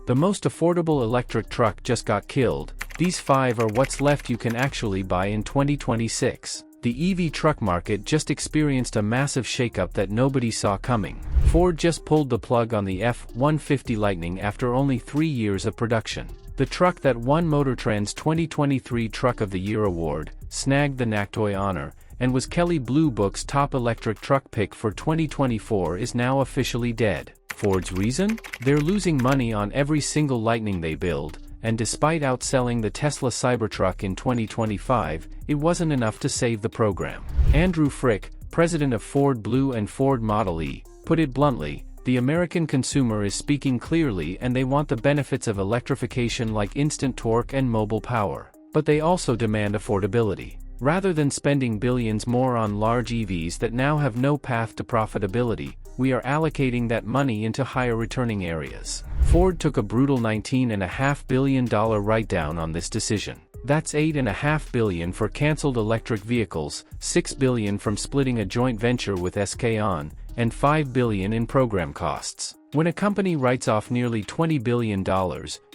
The most affordable electric truck just got killed. These 5 are what's left you can actually buy in 2026. The EV truck market just experienced a massive shakeup that nobody saw coming. Ford just pulled the plug on the F-150 Lightning after only 3 years of production. The truck that won MotorTrend's 2023 Truck of the Year award, snagged the NACTOY honor, and was Kelley Blue Book's top electric truck pick for 2024 is now officially dead. Ford's reason? They're losing money on every single Lightning they build, and despite outselling the Tesla Cybertruck in 2025, it wasn't enough to save the program. Andrew Frick, president of Ford Blue and Ford Model E, put it bluntly, the American consumer is speaking clearly and they want the benefits of electrification like instant torque and mobile power. But they also demand affordability. Rather than spending billions more on large EVs that now have no path to profitability, we are allocating that money into higher returning areas. Ford took a brutal $19.5 billion write-down on this decision. That's $8.5 billion for canceled electric vehicles, $6 billion from splitting a joint venture with SK On, and $5 billion in program costs. When a company writes off nearly $20 billion,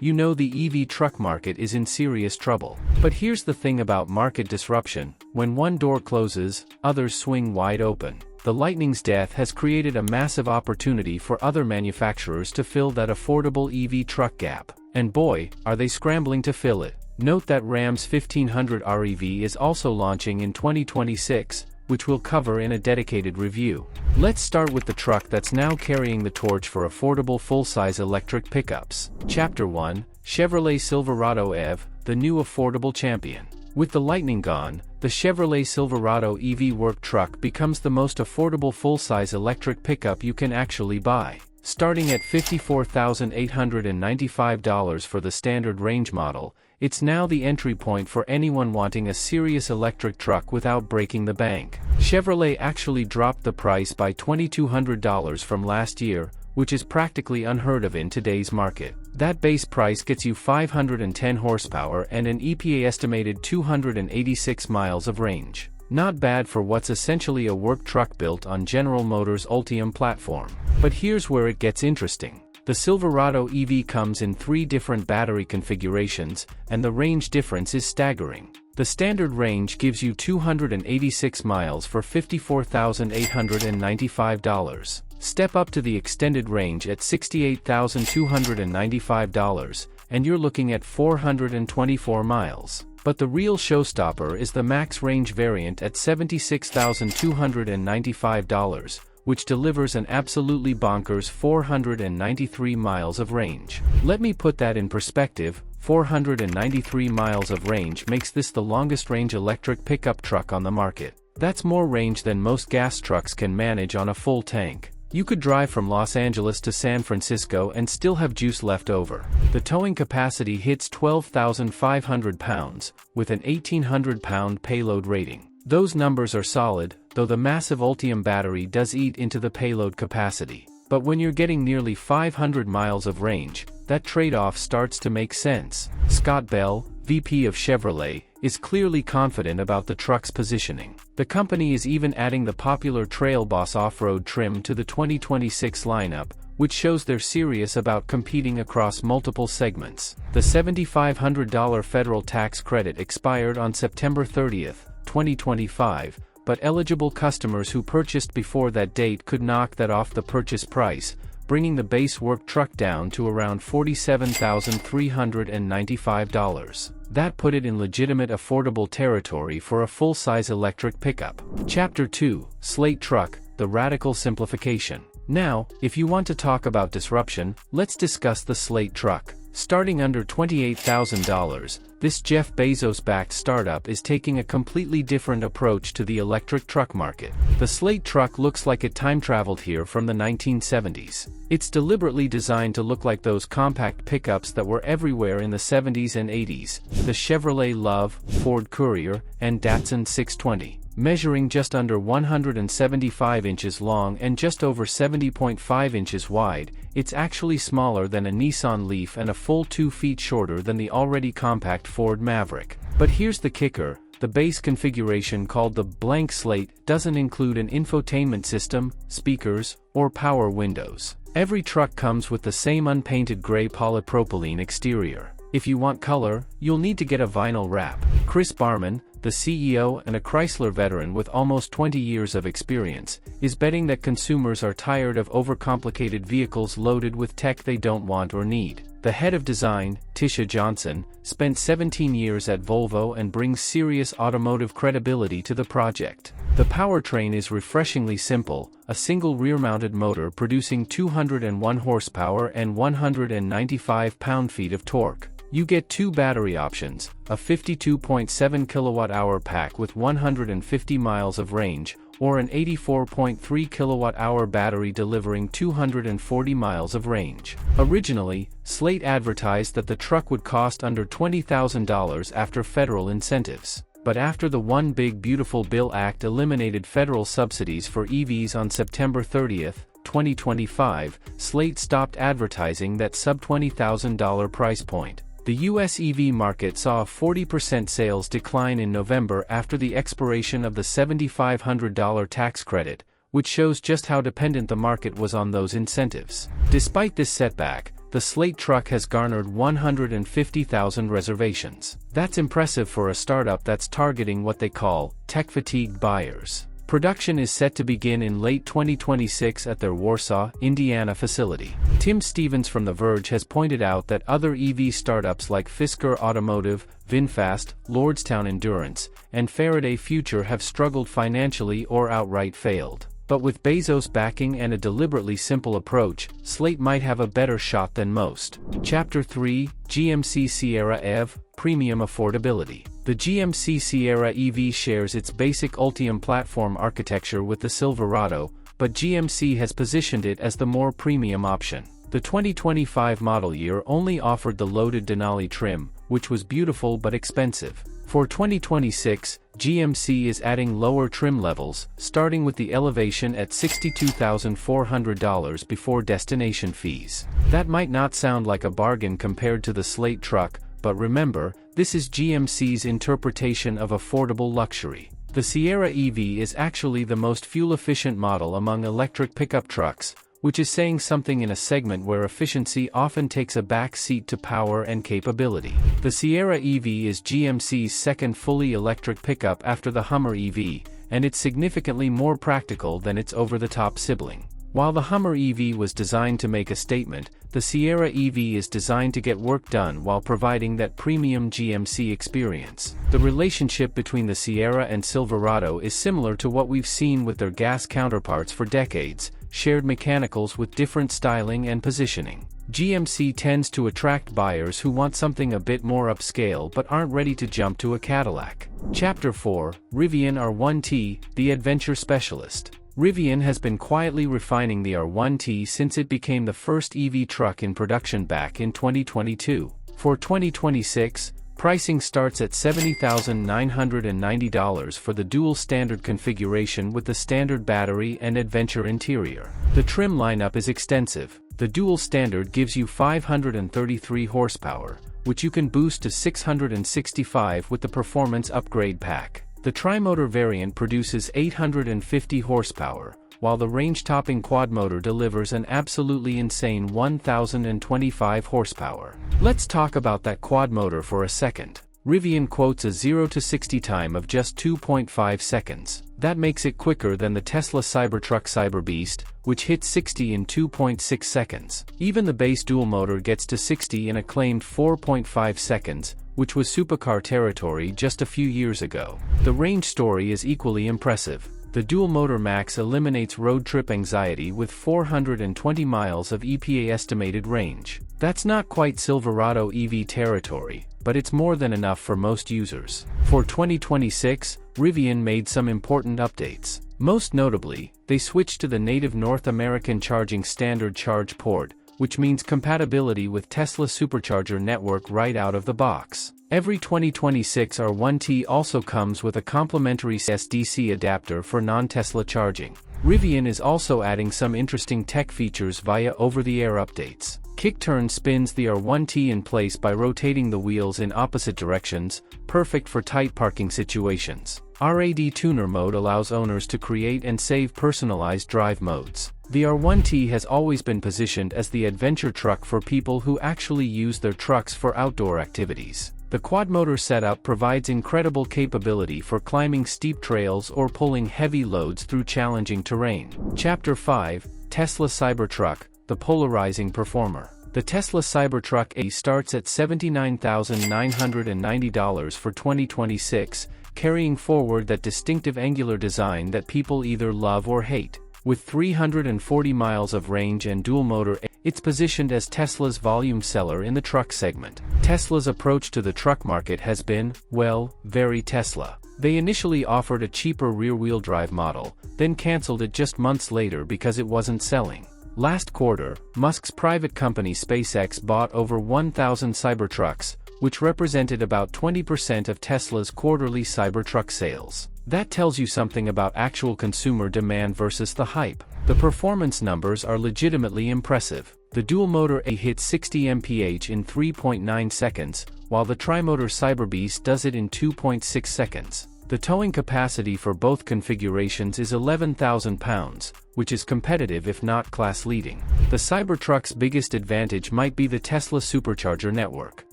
you know the EV truck market is in serious trouble. But here's the thing about market disruption: when one door closes, others swing wide open. The Lightning's death has created a massive opportunity for other manufacturers to fill that affordable EV truck gap. And boy, are they scrambling to fill it. Note that Ram's 1500 REV is also launching in 2026, which we'll cover in a dedicated review. Let's start with the truck that's now carrying the torch for affordable full-size electric pickups. Chapter 1, Chevrolet Silverado EV, the new affordable champion. With the Lightning gone, the Chevrolet Silverado EV work truck becomes the most affordable full-size electric pickup you can actually buy. Starting at $54,895 for the standard range model, it's now the entry point for anyone wanting a serious electric truck without breaking the bank. Chevrolet actually dropped the price by $2,200 from last year, which is practically unheard of in today's market. That base price gets you 510 horsepower and an EPA estimated 286 miles of range. Not bad for what's essentially a work truck built on General Motors' Ultium platform. But here's where it gets interesting. The Silverado EV comes in 3 different battery configurations, and the range difference is staggering. The standard range gives you 286 miles for $54,895. Step up to the extended range at $68,295, and you're looking at 424 miles. But the real showstopper is the max range variant at $76,295, which delivers an absolutely bonkers 493 miles of range. Let me put that in perspective: 493 miles of range makes this the longest range electric pickup truck on the market. That's more range than most gas trucks can manage on a full tank. You could drive from Los Angeles to San Francisco and still have juice left over. The towing capacity hits 12,500 pounds, with an 1,800-pound payload rating. Those numbers are solid, though the massive Ultium battery does eat into the payload capacity. But when you're getting nearly 500 miles of range, that trade-off starts to make sense. Scott Bell, VP of Chevrolet, is clearly confident about the truck's positioning. The company is even adding the popular Trail Boss off-road trim to the 2026 lineup, which shows they're serious about competing across multiple segments. The $7,500 federal tax credit expired on September 30, 2025, but eligible customers who purchased before that date could knock that off the purchase price, bringing the base work truck down to around $47,395. That put it in legitimate affordable territory for a full-size electric pickup. Chapter 2, Slate Truck, the radical simplification. Now, if you want to talk about disruption, let's discuss the Slate Truck. Starting under $28,000, this Jeff Bezos-backed startup is taking a completely different approach to the electric truck market. The Slate Truck looks like it time-traveled here from the 1970s. It's deliberately designed to look like those compact pickups that were everywhere in the 70s and 80s, the Chevrolet Love, Ford Courier, and Datsun 620. Measuring just under 175 inches long and just over 70.5 inches wide, it's actually smaller than a Nissan Leaf and a full 2 feet shorter than the already compact Ford Maverick. But here's the kicker: The base configuration, called the blank slate, doesn't include an infotainment system, speakers, or power windows. Every truck comes with the same unpainted gray polypropylene exterior. If you want color, you'll need to get a vinyl wrap. Chris Barman, the CEO and a Chrysler veteran with almost 20 years of experience, is betting that consumers are tired of overcomplicated vehicles loaded with tech they don't want or need. The head of design, Tisha Johnson, spent 17 years at Volvo and brings serious automotive credibility to the project. The powertrain is refreshingly simple, a single rear-mounted motor producing 201 horsepower and 195 pound-feet of torque. You get two battery options, a 52.7 kilowatt-hour pack with 150 miles of range, or an 84.3 kilowatt-hour battery delivering 240 miles of range. Originally, Slate advertised that the truck would cost under $20,000 after federal incentives. But after the One Big Beautiful Bill Act eliminated federal subsidies for EVs on September 30, 2025, Slate stopped advertising that sub-$20,000 price point. The U.S. EV market saw a 40% sales decline in November after the expiration of the $7,500 tax credit, which shows just how dependent the market was on those incentives. Despite this setback, the Slate truck has garnered 150,000 reservations. That's impressive for a startup that's targeting what they call tech-fatigued buyers. Production is set to begin in late 2026 at their Warsaw, Indiana facility. Tim Stevens from The Verge has pointed out that other EV startups like Fisker Automotive, VinFast, Lordstown Endurance, and Faraday Future have struggled financially or outright failed. But with Bezos backing and a deliberately simple approach, Slate might have a better shot than most. Chapter 3, GMC Sierra EV, Premium Affordability. The GMC Sierra EV shares its basic Ultium platform architecture with the Silverado, but GMC has positioned it as the more premium option. The 2025 model year only offered the loaded Denali trim, which was beautiful but expensive. For 2026, GMC is adding lower trim levels, starting with the Elevation at $62,400 before destination fees. That might not sound like a bargain compared to the Slate truck, but remember, this is GMC's interpretation of affordable luxury. The Sierra EV is actually the most fuel-efficient model among electric pickup trucks, which is saying something in a segment where efficiency often takes a back seat to power and capability. The Sierra EV is GMC's second fully electric pickup after the Hummer EV, and it's significantly more practical than its over-the-top sibling. While the Hummer EV was designed to make a statement, the Sierra EV is designed to get work done while providing that premium GMC experience. The relationship between the Sierra and Silverado is similar to what we've seen with their gas counterparts for decades, shared mechanicals with different styling and positioning. GMC tends to attract buyers who want something a bit more upscale but aren't ready to jump to a Cadillac. Chapter 4, Rivian R1T, the Adventure Specialist. Rivian has been quietly refining the R1T since it became the first EV truck in production back in 2022. For 2026, pricing starts at $70,990 for the dual standard configuration with the standard battery and adventure interior. The trim lineup is extensive. The dual standard gives you 533 horsepower, which you can boost to 665 with the performance upgrade pack. The tri-motor variant produces 850 horsepower, while the range-topping quad-motor delivers an absolutely insane 1,025 horsepower. Let's talk about that quad-motor for a second. Rivian quotes a 0-60 time of just 2.5 seconds. That makes it quicker than the Tesla Cybertruck Cyberbeast, which hit 60 in 2.6 seconds. Even the base dual motor gets to 60 in a claimed 4.5 seconds, which was supercar territory just a few years ago. The range story is equally impressive. The dual-motor max eliminates road trip anxiety with 420 miles of EPA estimated range. That's not quite Silverado EV territory, but it's more than enough for most users. For 2026, Rivian made some important updates. Most notably, they switched to the native North American charging standard charge port, which means compatibility with Tesla Supercharger network right out of the box. Every 2026 R1T also comes with a complimentary SDC adapter for non-Tesla charging. Rivian is also adding some interesting tech features via over-the-air updates. Kick turn spins the R1T in place by rotating the wheels in opposite directions, perfect for tight parking situations. RAD Tuner mode allows owners to create and save personalized drive modes. The R1T has always been positioned as the adventure truck for people who actually use their trucks for outdoor activities. The quad-motor setup provides incredible capability for climbing steep trails or pulling heavy loads through challenging terrain. Chapter 5, Tesla Cybertruck, the polarizing performer. The Tesla Cybertruck A starts at $79,990 for 2026, carrying forward that distinctive angular design that people either love or hate. With 340 miles of range and dual-motor, it's positioned as Tesla's volume seller in the truck segment. Tesla's approach to the truck market has been, well, very Tesla. They initially offered a cheaper rear-wheel drive model, then canceled it just months later because it wasn't selling. Last quarter, Musk's private company SpaceX bought over 1,000 Cybertrucks, which represented about 20% of Tesla's quarterly Cybertruck sales. That tells you something about actual consumer demand versus the hype. The performance numbers are legitimately impressive. The dual-motor A hits 60 mph in 3.9 seconds, while the tri-motor Cyberbeast does it in 2.6 seconds. The towing capacity for both configurations is 11,000 pounds, which is competitive if not class-leading. The Cybertruck's biggest advantage might be the Tesla supercharger network.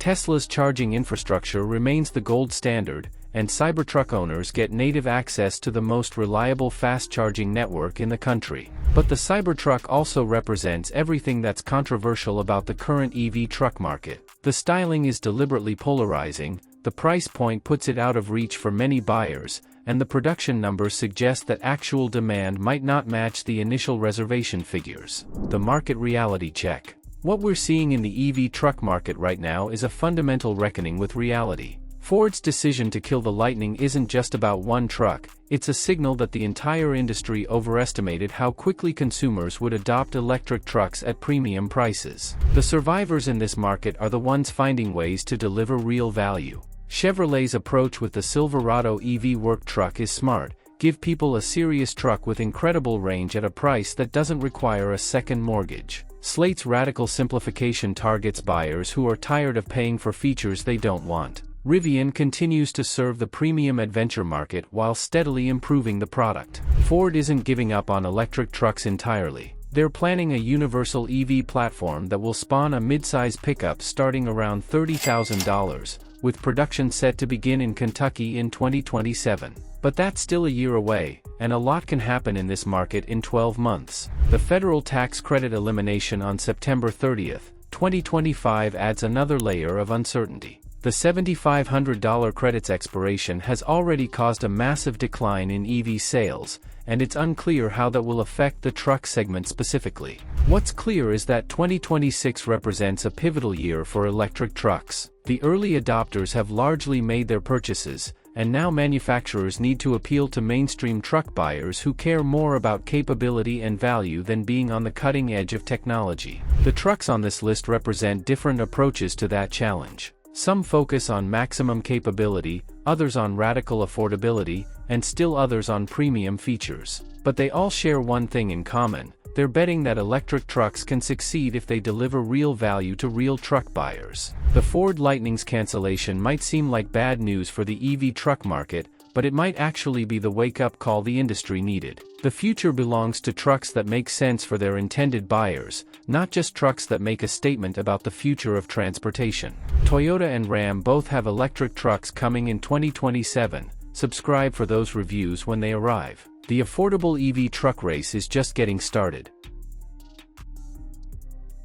Tesla's charging infrastructure remains the gold standard, and Cybertruck owners get native access to the most reliable fast-charging network in the country. But the Cybertruck also represents everything that's controversial about the current EV truck market. The styling is deliberately polarizing, the price point puts it out of reach for many buyers, and the production numbers suggest that actual demand might not match the initial reservation figures. The market reality check. What we're seeing in the EV truck market right now is a fundamental reckoning with reality. Ford's decision to kill the Lightning isn't just about one truck, it's a signal that the entire industry overestimated how quickly consumers would adopt electric trucks at premium prices. The survivors in this market are the ones finding ways to deliver real value. Chevrolet's approach with the Silverado EV work truck is smart. Give people a serious truck with incredible range at a price that doesn't require a second mortgage. Slate's radical simplification targets buyers who are tired of paying for features they don't want. Rivian continues to serve the premium adventure market while steadily improving the product. Ford isn't giving up on electric trucks entirely. They're planning a universal EV platform that will spawn a mid-size pickup starting around $30,000, with production set to begin in Kentucky in 2027. But that's still a year away, and a lot can happen in this market in 12 months. The federal tax credit elimination on September 30th, 2025 adds another layer of uncertainty. The $7,500 credit's expiration has already caused a massive decline in EV sales, and it's unclear how that will affect the truck segment specifically. What's clear is that 2026 represents a pivotal year for electric trucks. The early adopters have largely made their purchases, and now manufacturers need to appeal to mainstream truck buyers who care more about capability and value than being on the cutting edge of technology. The trucks on this list represent different approaches to that challenge. Some focus on maximum capability, others on radical affordability, and still others on premium features. But they all share one thing in common: they're betting that electric trucks can succeed if they deliver real value to real truck buyers. The Ford Lightning's cancellation might seem like bad news for the EV truck market, but it might actually be the wake-up call the industry needed. The future belongs to trucks that make sense for their intended buyers, not just trucks that make a statement about the future of transportation. Toyota and Ram both have electric trucks coming in 2027. Subscribe for those reviews when they arrive. The affordable EV truck race is just getting started.